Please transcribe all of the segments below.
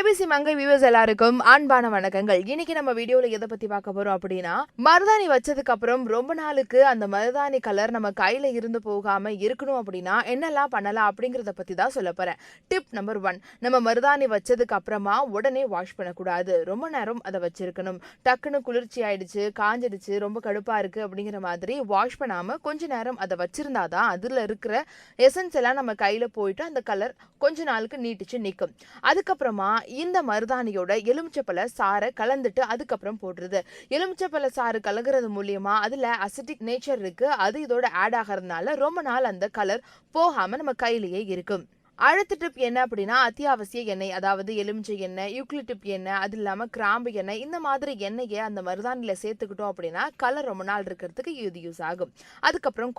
IBC மங்கை viewers எல்லாருக்கும் அன்பான வணக்கங்கள். இன்னைக்கு நம்ம வீடியோல எதை பத்தி பார்க்க போறோம் அப்படின்னா, மருதாணி வச்சதுக்கு அப்புறம் ரொம்ப நாளுக்கு அந்த மருதாணி கலர் நம்ம கையில இருந்து போகாம இருக்கணும் அப்படின்னா என்னெல்லாம் பண்ணலாம் அப்படிங்கறத பத்தி தான் சொல்ல போறேன். டிப் நம்பர் 1, நம்ம மருதாணி வச்சதுக்கு அப்புறமா உடனே வாஷ் பண்ணக்கூடாது. ரொம்ப நேரம் அதை வச்சிருக்கணும். டக்குன்னு குளிர்ச்சி ஆயிடுச்சு, காஞ்சிடுச்சு, ரொம்ப கடுப்பா இருக்கு அப்படிங்கிற மாதிரி வாஷ் பண்ணாம கொஞ்ச நேரம் அதை வச்சிருந்தாதான் அதுல இருக்கிற எசன்ஸ் எல்லாம் நம்ம கையில போயிட்டு அந்த கலர் கொஞ்ச நாளுக்கு நீட்டிச்சு நிற்கும். அதுக்கப்புறமா இந்த மருதாணியோட எலுமிச்சப்பழ சாறை கலந்துட்டு அதுக்கப்புறம் போடுறது. எலுமிச்சப்பழ சாறு கலங்குறது மூலியமா அதுல அசிட்டிக் நேச்சர் இருக்கு. அது இதோட ஆட் ஆகிறதுனால ரொம்ப நாள் அந்த கலர் போகாம நம்ம கையிலேயே இருக்கும். அடுத்த டிப் என்ன அப்படின்னா, அத்தியாவசிய எண்ணெய், அதாவது எலுமிச்சை எண்ணெய், யூக்லிப்டிப் எண்ணெய், அது இல்லாம கிராம்பு எண்ணெய், இந்த மாதிரி எண்ணெயை அந்த மருதாணியில சேர்த்துக்கிட்டோம் அப்படின்னா கலர் ரொம்ப நாள் இருக்கிறதுக்கு இது யூஸ் ஆகும். அதுக்கப்புறம்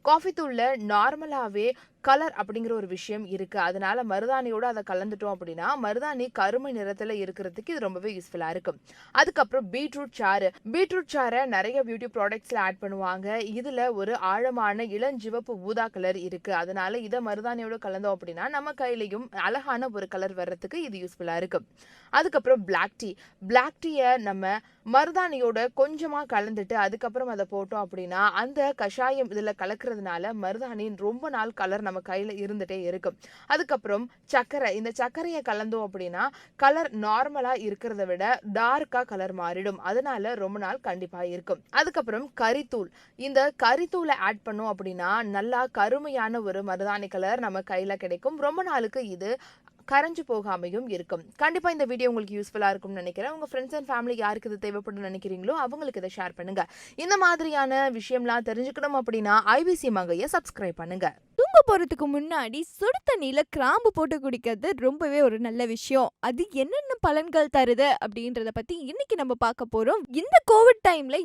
காஃபி தூள்ல நார்மலாவே கலர் அப்படிங்கிற ஒரு விஷயம் இருக்கு. அதனால மருதாணியோட அதை கலந்துட்டோம் அப்படின்னா மருதாணி கருமை நிறத்துல இருக்கிறதுக்கு இது ரொம்பவே யூஸ்ஃபுல்லா இருக்கும். அதுக்கப்புறம் பீட்ரூட் சாறை நிறைய பியூட்டி ப்ராடக்ட்ஸ்ல ஆட் பண்ணுவாங்க. இதுல ஒரு ஆழமான இளஞ்சிவப்பு ஊதா கலர் இருக்கு. அதனால இதை மருதாணியோட கலந்தோம் அப்படின்னா நம்ம கையிலையும் அழகான ஒரு கலர் வர்றதுக்கு இது யூஸ்ஃபுல்லா இருக்கும். அதுக்கப்புறம் பிளாக் டீயை நம்ம மருதாணியோட கொஞ்சமா கலந்துட்டு அதுக்கப்புறம் அதை போட்டோம் அப்படின்னா அந்த கஷாயம் இதுல கலக்கிறதுனால மருதாணி ரொம்ப நாள் கலர் நம்ம கையில இருந்துட்டே இருக்கும். அதுக்கப்புறம் இந்த சர்க்கரையை கலந்தோம் அப்படின்னா கலர் நார்மலா இருக்கிறத விட டார்க்கா கலர் மாறிடும். அதனால ரொம்ப நாள் கண்டிப்பா இருக்கும். அதுக்கப்புறம் இந்த கரித்தூளை ஆட் பண்ணோம் அப்படின்னா நல்லா கருமையான ஒரு மருதாணி கலர் நம்ம கையில கிடைக்கும். ரொம்ப நாளுக்கு இது கரைஞ்சு போகாமையும் இருக்கும். கண்டிப்பா இந்த வீடியோ உங்களுக்கு யூஸ்ஃபுல்லா இருக்கும்னு நினைக்கிறேன். உங்க ஃப்ரெண்ட்ஸ் அண்ட் ஃபேமிலி யாருக்கு இது தேவைப்படும் நினைக்கிறீங்களோ அவங்களுக்கு இதை ஷேர் பண்ணுங்க. இந்த மாதிரியான விஷயம்லாம் தெரிஞ்சுக்கணும் அப்படின்னா ஐபிசி மங்கையை சப்ஸ்கிரைப் பண்ணுங்க. தூங்க போறதுக்கு முன்னாடி சுடு தண்ணியில கிராம்பு போட்டு குடிக்கிறது ரொம்பவே ஒரு நல்ல விஷயம். அது என்னென்ன பலன்கள் தருது அப்படின்றத பத்தி இன்னைக்கு நம்ம பார்க்க போறோம். இந்த கோவிட் டைம்ல